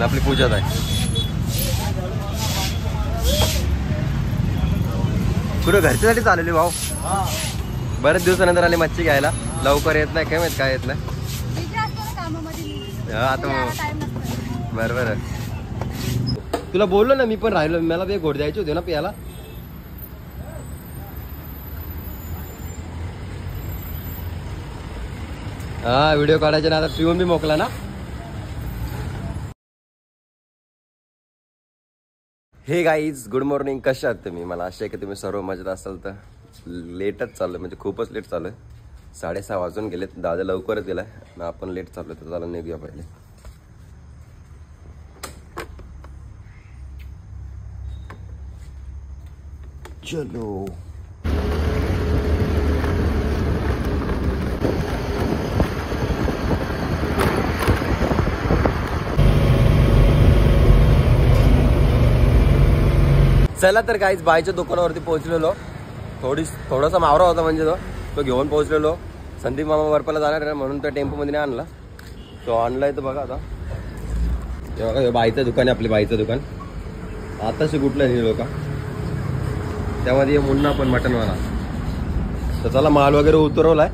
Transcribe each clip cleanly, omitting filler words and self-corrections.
आपली पूजाच आहे. कुठं घरच्यासाठी चालवली भाऊ? बरेच दिवसानंतर आली मच्छी घ्यायला. लवकर येत नाही काय माहित काय येत नाही. आता बरोबर. तुला बोललो ना मी पण राहिलो. मला ते घोट द्यायचे होते ना प्यायला. हा व्हिडिओ काढायचे ना. आता पिऊन बी मोकला ना. हे गाईज गुड मॉर्निंग. कशा आहात तुम्ही? मला आशा आहे की तुम्ही सर्व मजेत असाल. तर लेटच चालू म्हणजे खूपच लेट चालू आहे. 6:30 वाजून गेलेत. दादा लवकरच गेलाय ना. आपण लेट चालू तर त्याला निघूया पहिले. चलो चला तर काहीच बाईच्या दुकानावरती पोहोचलेलो. थोडासा मावरा होता म्हणजे तो घेऊन पोहोचलेलो. संदीप मामा वरपाला जाणार आहे म्हणून त्या टेम्पोमध्ये नाही आणला. तो आणलाय तर बघा. आता हे बघा बाईचं दुकान आहे. आपली बाईचं दुकान आताशी कुठलं निघलो का. त्यामध्ये मुन्ना पण मटनवाला. तर चला माल वगैरे उतरवलाय.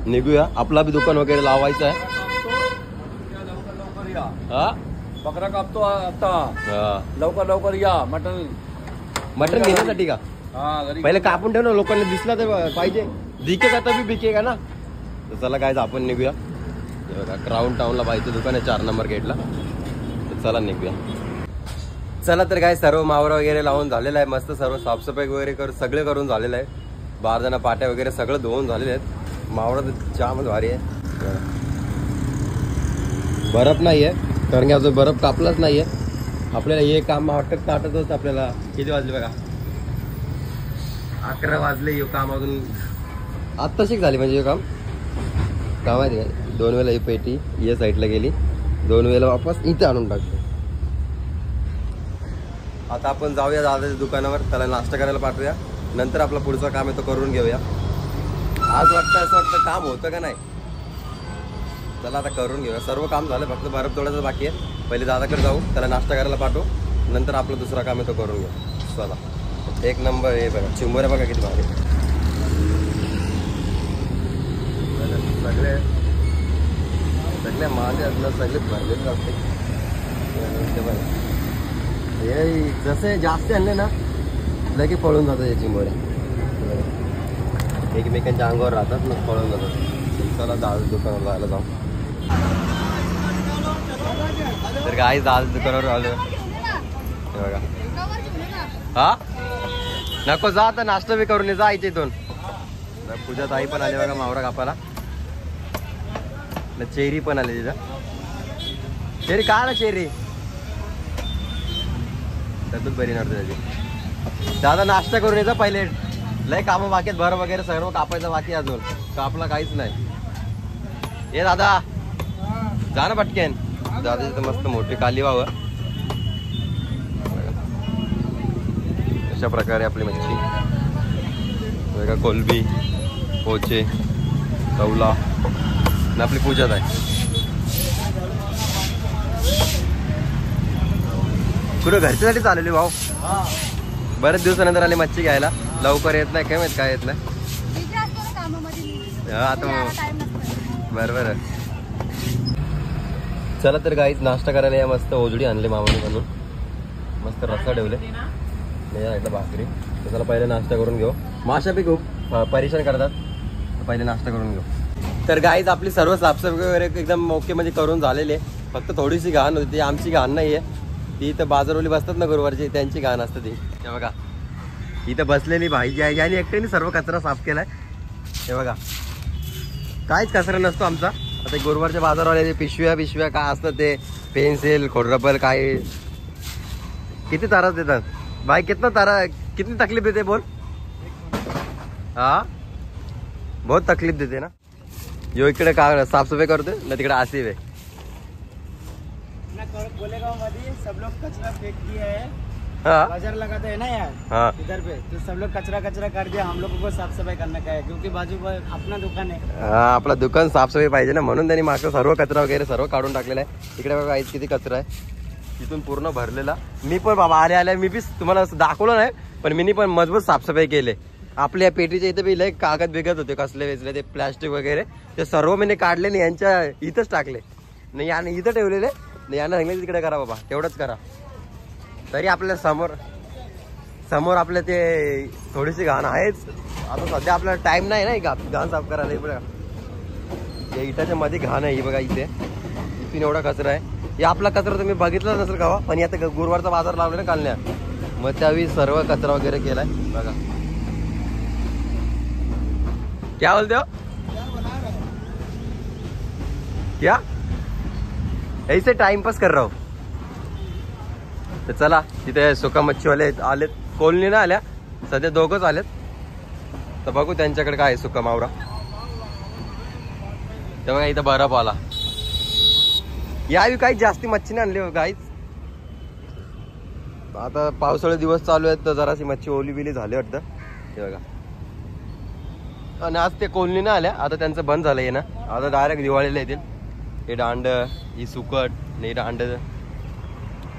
निघूया. आपला बी दुकान वगैरे लावायचं आहे. हा बकरा कापतो आता. लवकर लवकर या. मटन घेण्यासाठी का? पहिले कापून ठेव ना. लोकांना दिसला तर पाहिजे. दिके का तभी बिके का ना. तर चला काय आपण निघूया. बघा क्राऊन टाऊनला बाईचं दुकान आहे 4 नंबर गेटला. तर चला निघूया. चला तर काय सर्व मावरा वगैरे लावून झालेला आहे. मस्त सर्व साफसफाई वगैरे सगळे करून झालेलं आहे. 12 जण पाट्या वगैरे सगळं धुवून झालेले आहेत. मावरा तर जामच भारी आहे. बर्फ नाहीये कारण की अजून बर्फ कापलाच नाहीये. आपल्याला हे काम आटतच आपल्याला किती वाजले बघा. 11 वाजले. हे काम अजून आत्ताशीच झाली म्हणजे हे काम आहे काय. 2 वेळेला ही पेटी या साईडला गेली. 2 वेळेला वापस इथे आणून टाकतो. आता आपण जाऊया दादाच्या दुकानावर. त्याला नाश्ता करायला पाठवूया. नंतर आपला पुढचं काम आहे तो करून घेऊया. आज वाटतं असं वाटतं काम होतं का नाही. चला आता करून घेऊया. सर्व काम झालं. फक्त बर्फ थोडंसं बाकी आहे. पहिले दादाकडे जाऊ. त्याला नाश्ता करायला पाठवू. नंतर आपलं दुसरा काम आहे तो करून घेऊ. चला. 1 नंबर. हे बघा चिंबोऱ्या बघा किती भारी. सगळे मागे असलं सगळे भरलेले असते. हे जसे जास्त आणले ना लगे पळून जातात हे चिंबोऱ्या. एकमेकांच्या अंगावर राहतात मग पळून जातात. चला दादा दुकानावर जायला जाऊ. तर काय दादा दुकानावर आलो. हे बघा. हा नको जा. आता नाश्ता बी करून जा इथे इथून. पूजा ताई पण आली बघा मावरा कापाला. चेरी पण आली तिथं. चेरी का ना चेरी तब्येत बरी नव्हती त्याची. दादा नाश्ता करून येजा पहिले. लय कामं बाकी आहेत. भर वगैरे सर्व कापायचं बाकी अजून. कापला काहीच नाही. हे दादा जा ना पटकेन. दादा तर मस्त मोठी काली व्हावं. अशा प्रकारे आपली मच्छी बघा. कोलबी पोचे तवला आणि आपली पूजाच आहे. कुठं घरच्यासाठी चालवली भाऊ? बरेच दिवसानंतर आली मच्छी घ्यायला. लवकर येत नाही काय माहित काय येत नाही. आता बरोबर. चला तर गाईच नाश्ता करायला या. मस्त ओजडी आणले मामाने म्हणून. मस्त रस्सा ठेवले. भाकरी. तर चला पहिले नाश्ता करून घेऊ. माशा बी खूप परेशान करतात. पहिले नाश्ता करून घेऊ. तर गाईज आपली सर्व साफसफाई वगैरे एकदम ओके म्हणजे करून झालेले. फक्त थोडीशी घाण होती. ती आमची घाण नाहीये. ती इथं बाजारवली बसतात ना गुरुवारची त्यांची घाण असते ती. हे बघा इथं बसलेली भाई याने एकट्याने सर्व कचरा साफ केलाय. हे बघा काहीच कचरा नसतो आमचा. आता गुरुवारच्या बाजारवाले पिशव्या काय असतं ते पेन्सिल खोडरबर काय किती त्रास देतात भाई. कितनी तकलीफ देते बोल. हा बहुत तकलीफ देते ना. यो इकडे का साफसफाई करतोय ना तिकडे आसिफ आहे. गोलेगांव मध्ये सब लोग कचरा फेंक दिए है. बाजार लगाते है ना यार. हाँ इधर पे तो सब लोग कचरा कर दिया. हम लोगों को साफ सफाई करना का है क्योंकि बाजू पर अपना दुकान है. हाँ आपला दुकान साफसफाई पाहिजे ना म्हणून त्यांनी मागचा सर्व कचरा वगैरे सर्व काढून टाकलेला आहे. इकडे बघा किती कचरा आहे. इथून पूर्ण भरलेला. मी पण बाबा आल्या मी बी तुम्हाला दाखवलं नाही, पण मी पण मजबूत साफसफाई केले. आपल्या पेटीच्या इथे बी लय कागद बिगत होते कसले वेचले ते प्लॅस्टिक वगैरे, ते सर्व मी काढले नाही, यांच्या इथंच टाकले नाही, याने इथं ठेवलेले नाही, यांना सांगितलं तिकडे करा बाबा, तेवढंच करा. तरी आपल्या समोर आपल्या ते थोडीशी घाण आहेच. आता सध्या आपल्याला टाइम नाही ना घाण साफ करायला. बघा या इटाच्या मध्ये घाण आहे, ही बघा इथे इथून एवढा कचरा आहे. हे आपला कचरा तुम्ही बघितला नसेल का, पण आता गुरुवारचा बाजार लावला ना कालण्या, मग त्यावेळी सर्व कचरा वगैरे केलाय बघा. क्या बोलते हो क्या, ऐसे टाइमपास कर रहा हूं. तर चला तिथे सुका मच्छीवाले आलेत, कोलनी ना आल्या सध्या, दोघंच आलेत. तर बघू त्यांच्याकडे काय आहे सुका मावरा. तेव्हा इथं बर्फ आला. यावेळी काही जास्ती मच्छी नाही आणली काहीच. आता पावसाळे दिवस चालू आहेत तर जराशी मच्छी ओली बिली झाली वाटतं. हे बघा, आणि आज ते कोलनी ना आल्या, आता त्यांचं बंद झालंय ना, आता डायरेक्ट दिवाळीला येतील. हे दांड, ही सुकट, नाही दांड.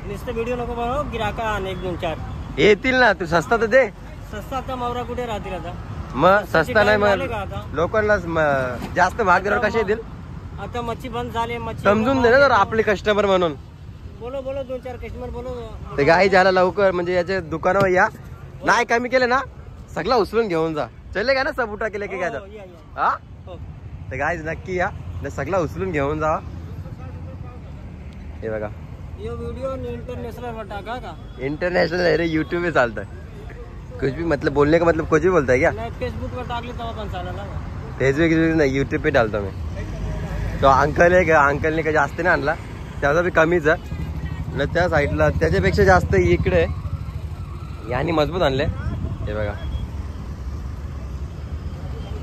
नुसतं व्हिडिओ नको बनव, गिराका आण 1-2-4 येतील ना, तू सस्ता तर दे. सस्ता आता मावरा कुठे राहतील आता. मग सस्ता नाही, झाले मग का आता? लोकांना जास्त महाग दिल्यावर कसे येतील. आता मच्छी बंद झाले, मच्छी समजून दे ना जर आपले कस्टमर म्हणून. बोलो 2-4 कस्टमर बोलो. ते गाई ज्याला लवकर म्हणजे याच्या दुकानावर या, नाही कमी केले ना सगळं उचलून घेऊन जा. चले का ना सब उठा केले की काय हो, या. हा. हो. तर गाईज नक्की या, सगळं उचलून घेऊन जा. हे बघा ये व्हिडिओ इंटरनॅशनल वर टाका का. इंटरनेशनल है रे, यूट्यूब पे चालता है. कुछ भी मतलब बोलने का मतलब कुछ भी बोलता है क्या. नाही फेसबुक वर टाकले तेव्हा पण चालेल ना. फेसबुक नाही, यूट्यूब पे डालतो मी. तो अंकल आहे का, अंकलने का जास्त नाही आणला, त्याचा बी कमीच आहे ना. त्या साईडला त्याच्यापेक्षा जास्त इकडे यांनी मजबूत आणले. हे बघा,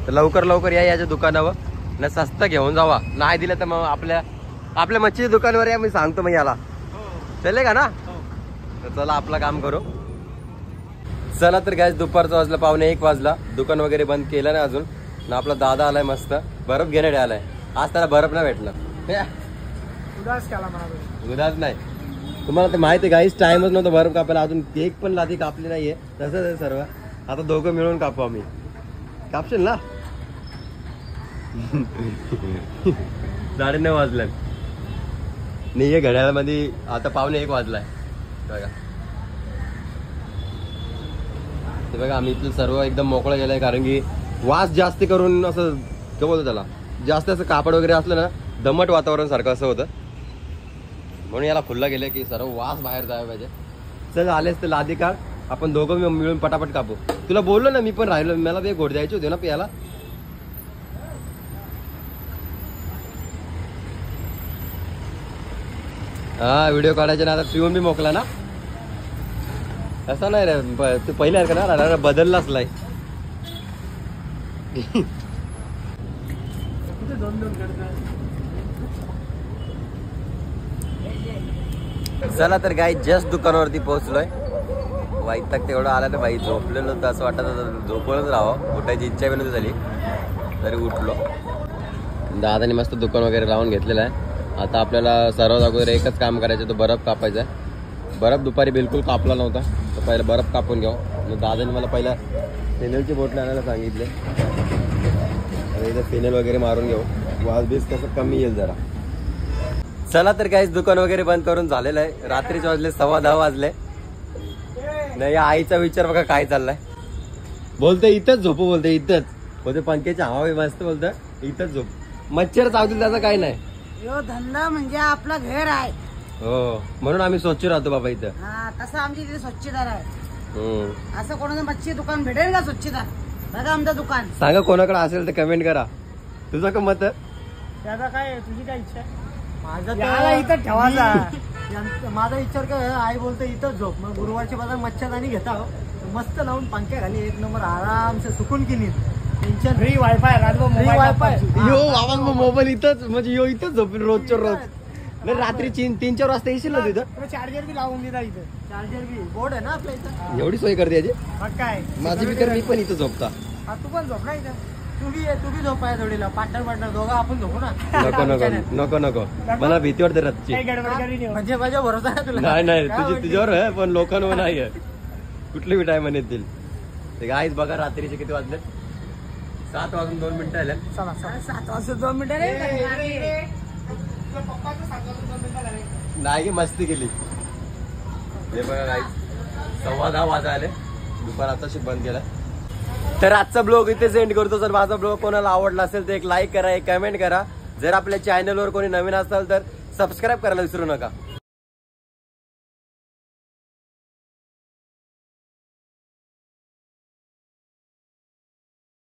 तर लवकर या याच्या दुकानावर ना, सस्ता घेऊन जावा. नाही दिलं तर मग आपल्या मच्छी दुकानावर या, मी सांगतो मग याला. चले का ना. तर चला आपलं काम करू. चला तर काय, दुपारचं वाजलं, 12:45 वाजला. दुकान वगैरे बंद केलं नाही अजून ना. आपला दादा आलाय मस्त बर्फ घेण्यात आलाय. आज त्याला बर्फ नाही भेटला, उदास केला मला. उदास नाही, तुम्हाला ते माहिती आहे गाईस, टाइमच नव्हता बर्फ कापायला. अजून एक पण लादी कापली नाहीये. तसंच आहे सर्व. आता दोघं मिळून कापू आम्ही. कापशील ना. 9:30 वाजल्यात नाही, हे घड्याळामध्ये आता 12:45 वाजलाय बघा. ते बघा आम्ही इथलं सर्व एकदम मोकळं गेलंय, कारण की वास जास्त करून असं काय बोलतो त्याला, जास्त असं कापड वगैरे असलं ना, दमट वातावरण सारखं असं होतं, म्हणून याला खुल्ला गेलं की सर्व वास बाहेर जायला पाहिजे. चल आलेच तर लादी काढ, आपण दोघं मिळून पटापट कापू. तुला बोललो ना, मी पण राहिलो, मला ते घोट द्यायचे होते ना प्यायला. हा व्हिडिओ काढायचे ना, आता पिऊन बी मोकला ना. असं नाही रे, तू पहिले का ना बदललाच नाही. चला तर गाई जस्ट दुकानावरती पोहोचलोय. वैताग तेवढं आला ना बाई, झोपलेलो तर असं वाटत होतं झोपूनच राहावं, उठायची इच्छा बी नव्हती झाली, तरी उठलो. दादाने मस्त दुकान वगैरे लावून घेतलेलं आहे. आता आपल्याला सर्वात अगोदर एकच काम करायचं, तो बर्फ कापायचा आहे. बर्फ दुपारी बिलकुल कापला नव्हता, तर पहिलं बर्फ कापून घ्यावं. मग दादाने मला पहिला फिनेलची बोटले आणायला सांगितले. इथं फिनेल वगैरे मारून घेऊ, वास बीस कसं कमी येईल जरा. चला तर काहीच दुकान वगैरे बंद करून झालेलं आहे. रात्रीचे वाजले 10:15 वाजले. नाही आईचा विचार बघा काय चाललाय. बोलते इथंच झोपू, बोलते इथंच, बोलते पंख्याच्या हवा मस्त, बोलतं इथंच झोप. मच्छर चावतील त्याचं काही नाही. यो धंदा म्हणजे आपला घर आहे. हो, म्हणून आम्ही स्वच्छ राहतो बाबा इथं. हा, तसं आमची तिथे स्वच्छता आहे. असं कोणाचं मच्छी दुकान भेटेल का स्वच्छता. बघा आमचं दुकान. सांगा कोणाकडे असेल तर कमेंट करा. तुझं का मत. त्याचा काय, तुझी काय इच्छा. माझा इथं ठेवायचा. माझा विचार काय, आई बोलते इथंच झोप. मग गुरुवारच्या बाजार मच्छरदाणी घेता मस्त लावून पंख्या खाली 1 नंबर आराम से सुकून केली. Tension free wifi, wifi. यो बाबा मोबाईल इथंच, म्हणजे यो इथंच झोपेल रोजच्या रोज. नाही रात्री 3-4 वाजता येशील ना तिथं. चार्जर बी लावून दिला इथं. चार्जर बी बोर्ड आहे ना आपल्या इथं. एवढी सोय करते याची. मग काय, माझी बी कर, मी पण इथं झोपता. तू पण झोप ना इथं. तू बी झोपाय जोडीला पार्टनर दोघं आपण झोपू ना. नको नको नको नको मला भीती वाटते रातची. म्हणजे माझ्या भरोसा आहे तुला. नाही नाही काय तुझी म्हणते? तुझ्यावर आहे पण लोकांवर नाही आहे. कुठली बी टायमान येतील ते गाईच बघा. रात्रीचे किती वाजले? 7 वाजून 2 मिनिटं आले. चला 7 वाजता 2 मिनिटं नाही मस्ती केली. हे बघा गाईच 10:15 वाजा आले. दुपार आताशी बंद केला. तर आजचा ब्लॉग इथेच एंड करतो. जर माझा ब्लॉग कोणाला आवडला असेल तर एक लाईक करा, एक कमेंट करा. जर आपल्या चॅनलवर कोणी नवीन असाल तर सबस्क्राईब करायला विसरू नका.